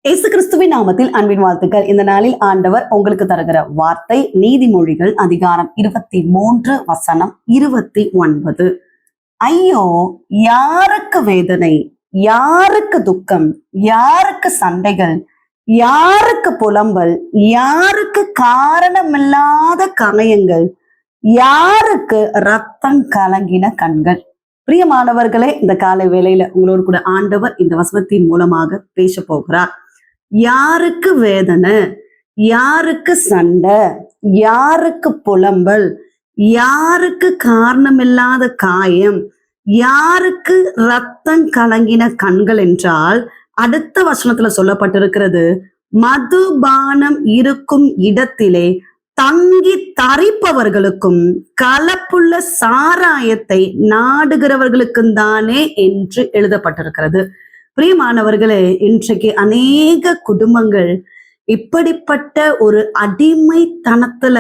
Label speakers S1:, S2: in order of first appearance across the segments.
S1: இயேசு கிறிஸ்துவின் நாமத்தில் அன்பின் வாழ்த்துக்கள். இந்த நாளில் ஆண்டவர் உங்களுக்கு தருகிற வார்த்தை நீதிமொழிகள் அதிகாரம் 23 வசனம் 29. ஐயோ, யாருக்கு வேதனை, யாருக்கு துக்கம், யாருக்கு சண்டைகள், யாருக்கு புலம்பல், யாருக்கு காரணமில்லாத காயங்கள், யாருக்கு ரத்தம் கலங்கின கண்கள். பிரியமானவர்களே, இந்த காலை வேளையில உங்களோடு கூட ஆண்டவர் இந்த வசனத்தின் மூலமாக பேச போகிறார். யாருக்கு வேதனை, யாருக்கு சண்டை, யாருக்கு புலம்பல், யாருக்கு காரணமில்லாத காயம், யாருக்கு ரத்தம் கலங்கின கண்கள் என்றால், அடுத்த வசனத்துல சொல்லப்பட்டிருக்கிறது, மதுபானம் இருக்கும் இடத்திலே தங்கி தரிப்பவர்களுக்கும் கலப்புள்ள சாராயத்தை நாடுகிறவர்களுக்கும் தானே என்று எழுதப்பட்டிருக்கிறது. பிரியமானவர்களே, இன்றைக்கு அநேக குடும்பங்கள் இப்படிப்பட்ட ஒரு அடிமைத்தனத்துல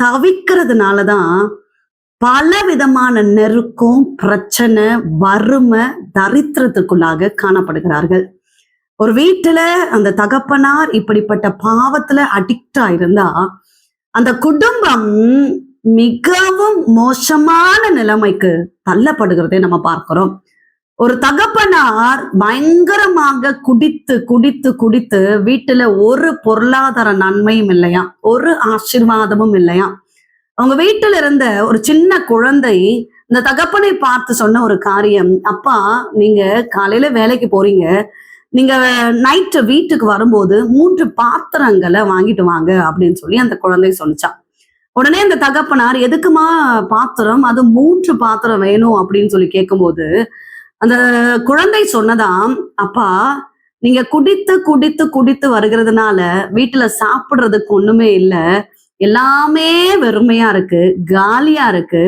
S1: தவிக்கிறதுனாலதான் பல விதமான நெருக்கம், பிரச்சனை, வறுமை, தரித்திரத்துக்குள்ளாக காணப்படுகிறார்கள். ஒரு வீட்டுல அந்த தகப்பனார் இப்படிப்பட்ட பாவத்துல அடிக்ட் ஆயிருந்தா அந்த குடும்பம் மிகவும் மோசமான நிலைமைக்கு தள்ளப்படுகிறதை நம்ம பார்க்கிறோம். ஒரு தகப்பனார் பயங்கரமாக குடித்து குடித்து குடித்து வீட்டுல ஒரு பொருளாதார நன்மையும் இல்லையா, ஒரு ஆசீர்வாதமும் இல்லையா. அவங்க வீட்டுல இருந்த ஒரு சின்ன குழந்தை இந்த தகப்பனை பார்த்து சொன்ன ஒரு காரியம், அப்பா நீங்க காலையில வேலைக்கு போறீங்க, நீங்க நைட்டு வீட்டுக்கு வரும்போது 3 பாத்திரங்களை வாங்கிட்டு வாங்க அப்படின்னு சொல்லி அந்த குழந்தை சொன்னிச்சான். உடனே அந்த தகப்பனார், எதுக்குமா பாத்திரம், அது 3 பாத்திரம் வேணும் அப்படின்னு சொல்லி கேட்கும்போது அந்த குழந்தை சொன்னதாம், அப்பா நீங்க குடித்து குடித்து குடித்து வருகிறதுனால வீட்டுல சாப்பிடுறதுக்கு ஒண்ணுமே இல்லை, எல்லாமே வெறுமையா இருக்கு, காலியா இருக்கு,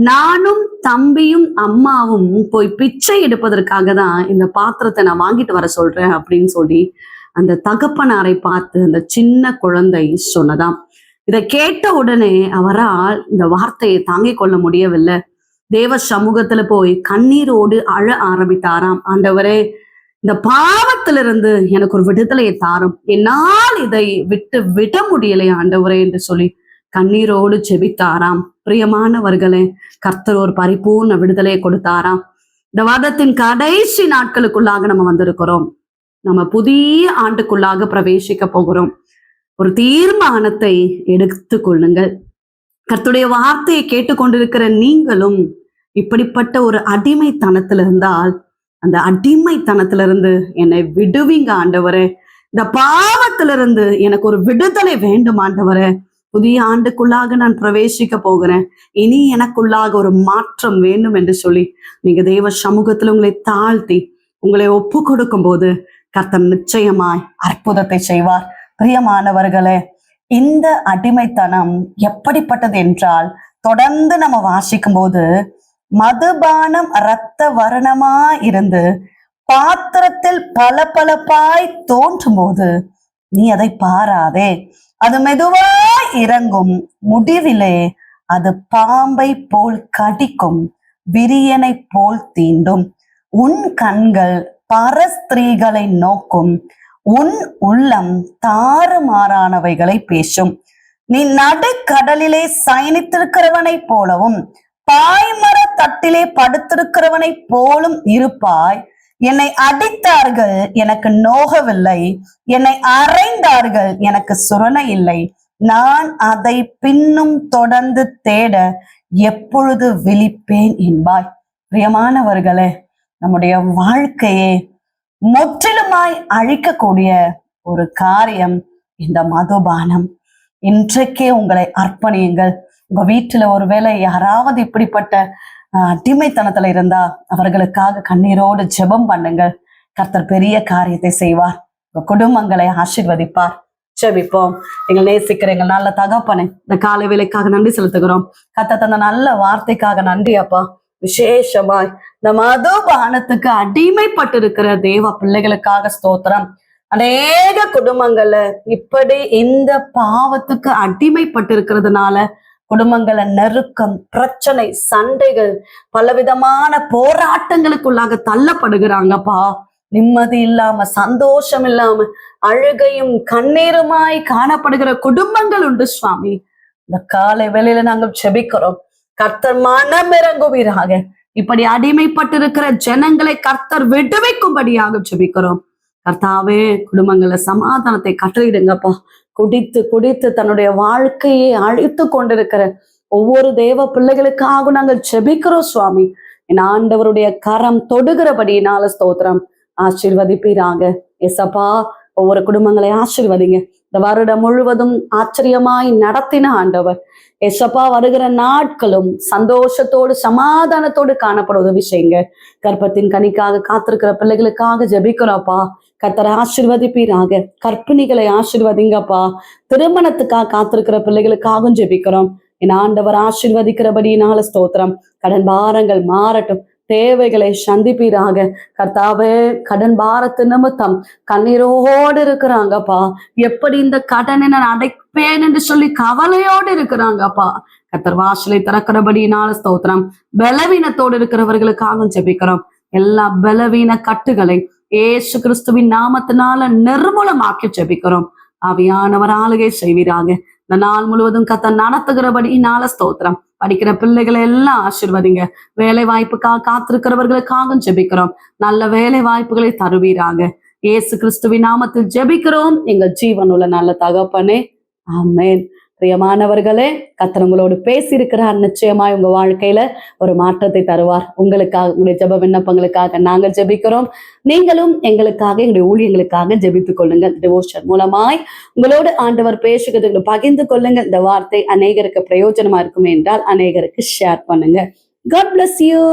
S1: நானும் தம்பியும் அம்மாவும் போய் பிச்சை எடுப்பதற்காக தான் இந்த பாத்திரத்தை நான் வாங்கிட்டு வர சொல்றேன் அப்படின்னு சொல்லி அந்த தகப்பனாரை பார்த்து அந்த சின்ன குழந்தை சொன்னதாம். இதை கேட்ட உடனே அவரால் இந்த வார்த்தையை தாங்கிக் கொள்ள முடியவில்லை. தேவ சமூகத்துல போய் கண்ணீரோடு அழ ஆரம்பித்தாராம். ஆண்டவரே, இந்த பாவத்திலிருந்து எனக்கு ஒரு விடுதலையை தாரும், என்னால் இதை விட்டு விட முடியலை ஆண்டவரே என்று சொல்லி கண்ணீரோடு ஜெபித்தாராம். பிரியமானவர்களே, கர்த்தர் ஒரு பரிபூர்ண விடுதலையை கொடுத்தாராம். இந்த வாதத்தின் கடைசி நாட்களுக்குள்ளாக நம்ம வந்திருக்கிறோம். நம்ம புதிய ஆண்டுக்குள்ளாக பிரவேசிக்க போகிறோம். ஒரு தீர்மானத்தை எடுத்து கொள்ளுங்கள். கர்த்தருடைய வார்த்தையை கேட்டுக்கொண்டிருக்கிற நீங்களும் இப்படிப்பட்ட ஒரு அடிமைத்தனத்துல இருந்தால், அந்த அடிமைத்தனத்திலிருந்து என்னை விடுவீங்க ஆண்டவரே, இந்த பாவத்திலிருந்து எனக்கு ஒரு விடுதலை வேண்டும் ஆண்டவரே, புதிய ஆண்டுக்குள்ளாக நான் பிரவேசிக்க போகிறேன், இனி எனக்குள்ளாக ஒரு மாற்றம் வேண்டும் என்று சொல்லி நீங்க தேவ சமூகத்துல உங்களை தாழ்த்தி உங்களை ஒப்பு கொடுக்கும் போது கர்த்தர் நிச்சயமாய் அற்புதத்தை செய்வார். பிரியமானவர்களே, இந்த அடிமைத்தனம் எப்படிப்பட்டது என்றால், தொடர்ந்து நம்ம வாசிக்கும் போது மதுபானம் இரத்த வர்ணமா இருந்து பாத்திரத்தில் பளபளப்பாய் தோன்றும் போது நீ அதை பாராதே, அது மெதுவாய் இறங்கும், முடிவிலே அது பாம்பை போல் கடிக்கும், விரியனை போல் தீண்டும். உன் கண்கள் பரஸ்திரீகளை நோக்கும், உன் உள்ளம் தாறுமாறானவைகளை பேசும். நீ நடுக்கடலிலே சயனித்திருக்கிறவனை போலவும் பாய்மர தட்டிலே படுத்திருக்கிறவனை போலும் இருப்பாய். என்னை அடித்தார்கள், எனக்கு நோகவில்லை, என்னை அறைந்தார்கள், எனக்கு சுரணை இல்லை, நான் அதை பின்னும் தொடர்ந்து தேட எப்பொழுது விழிப்பேன் என்பாய். பிரியமானவர்களே, நம்முடைய வாழ்க்கையே முற்றிலுமாய் அழிக்கக்கூடிய ஒரு காரியம் இந்த மதுபானம். இன்றைக்கே உங்களை அர்ப்பணியுங்கள். உங்க வீட்டுல ஒருவேளை யாராவது இப்படிப்பட்ட அடிமைத்தனத்துல இருந்தா அவர்களுக்காக கண்ணீரோடு ஜெபம் பண்ணுங்கள். கர்த்தர் பெரிய காரியத்தை செய்வார், உங்க குடும்பங்களை ஆசீர்வதிப்பார். ஜெபிப்போம். எங்கள் நேசிக்கிற எங்கள் நல்ல தகப்பனே, இந்த காலை வேலைக்காக நன்றி செலுத்துகிறோம். கர்த்தர் தந்த நல்ல வார்த்தைக்காக நன்றி அப்பா. விசேஷமாய் இந்த மதுபானத்துக்கு அடிமைப்பட்டு இருக்கிற தேவ பிள்ளைகளுக்காக ஸ்தோத்திரம். அநேக குடும்பங்கள்ல இப்படி இந்த பாவத்துக்கு அடிமைப்பட்டு இருக்கிறதுனால குடும்பங்கள நெருக்கம், பிரச்சனை, சண்டைகள், பலவிதமான போராட்டங்களுக்குள்ளாக தள்ளப்படுகிறாங்கப்பா. நிம்மதி இல்லாம, சந்தோஷம் இல்லாம, அழுகையும் கண்ணீருமாய் காணப்படுகிற குடும்பங்கள் உண்டு சுவாமி. இந்த காலை வேளையில நாங்கள் ஜெபிக்கிறோம், கர்த்தர் மனம் இறங்குவீராக. இப்படி அடிமைப்பட்டிருக்கிற ஜனங்களை கர்த்தர் விடுவிக்கும்படியாக ஜெபிக்கிறோம். கர்த்தாவே, குடும்பங்கள சமாதானத்தை கட்டளையிடுங்கப்பா. குடித்து குடித்து தன்னுடைய வாழ்க்கையை அழித்து கொண்டிருக்கிற ஒவ்வொரு தேவ பிள்ளைகளுக்காக நாங்கள் ஜெபிக்கிறோம் சுவாமி. என் ஆண்டவருடைய கரம் தொடுகிறபடியினால ஸ்தோத்திரம். ஆசீர்வதிப்பீராக எசப்பா. ஒவ்வொரு குடும்பங்களை ஆசீர்வதிங்க. இந்த வருடம் முழுவதும் ஆச்சரியமாய் நடத்தின ஆண்டவர் எசப்பா, வருகிற நாட்களும் சந்தோஷத்தோடு சமாதானத்தோடு காணப்பட உதவி செய்யுங்க. கர்ப்பத்தின் கனிக்காக காத்திருக்கிற பிள்ளைகளுக்காக ஜெபிக்கிறோப்பா. கர்த்தரை ஆசீர்வதிப்பீராக. கர்ப்பிணிகளை ஆசீர்வதிங்கப்பா. திருமணத்துக்காக காத்திருக்கிற பிள்ளைகளுக்காகவும் ஜெபிக்கிறோம். என் ஆண்டவர் ஆசீர்வதிக்கிறபடியினால ஸ்தோத்திரம். கடன் பாரங்கள் மாறட்டும், தேவைகளை சந்திப்பீராக. கர்த்தாவே, கடன் பாரத்து நிமித்தம் கண்ணீரோடு இருக்கிறாங்கப்பா. எப்படி இந்த கடனை நான் அடைப்பேன் என்று சொல்லி கவலையோடு இருக்கிறாங்கப்பா. கர்த்தர் வாசலை திறக்கிறபடியினால ஸ்தோத்திரம். பலவீனத்தோடு இருக்கிறவர்களுக்காகவும் ஜெபிக்கிறோம். எல்லா பலவீன கட்டுகளை இயேசு கிறிஸ்துவின் நாமத்தினால நிர்மூலமாக்கி ஜெபிக்கிறோம். ஆவியானவர் ஆளுகை செய்வீராக. இந்த நாள் முழுவதும் கர்த்தர் நடத்துகிறபடியினால ஸ்தோத்திரம். படிக்கிற பிள்ளைகளை எல்லாம் ஆசீர்வதிங்க. வேலை வாய்ப்புக்காக காத்திருக்கிறவர்களுக்காகவும் ஜெபிக்கிறோம். நல்ல வேலை வாய்ப்புகளை தருவீராங்க. இயேசு கிறிஸ்துவின் நாமத்தில் ஜெபிக்கிறோம் எங்கள் ஜீவனுள்ள நல்ல தகப்பனே, ஆமென். பிரியமானவர்களே, கர்த்தர் உங்களோடு பேசியிருக்கிறார். நிச்சயமாய் உங்க வாழ்க்கையில ஒரு மாற்றத்தை தருவார். உங்களுக்காக, உங்களுடைய ஜெப விண்ணப்பங்களுக்காக நாங்கள் ஜெபிக்கிறோம். நீங்களும் எங்களுக்காக, எங்களுடைய ஊழியங்களுக்காக ஜெபித்துக் கொள்ளுங்க. டிவோஷன் மூலமாய் உங்களோடு ஆண்டவர் பேசுகிறதுக்கு பகிர்ந்து கொள்ளுங்க. இந்த வார்த்தை அநேகருக்கு பிரயோஜனமா இருக்கும் என்றால் அநேகருக்கு ஷேர் பண்ணுங்க. God bless you.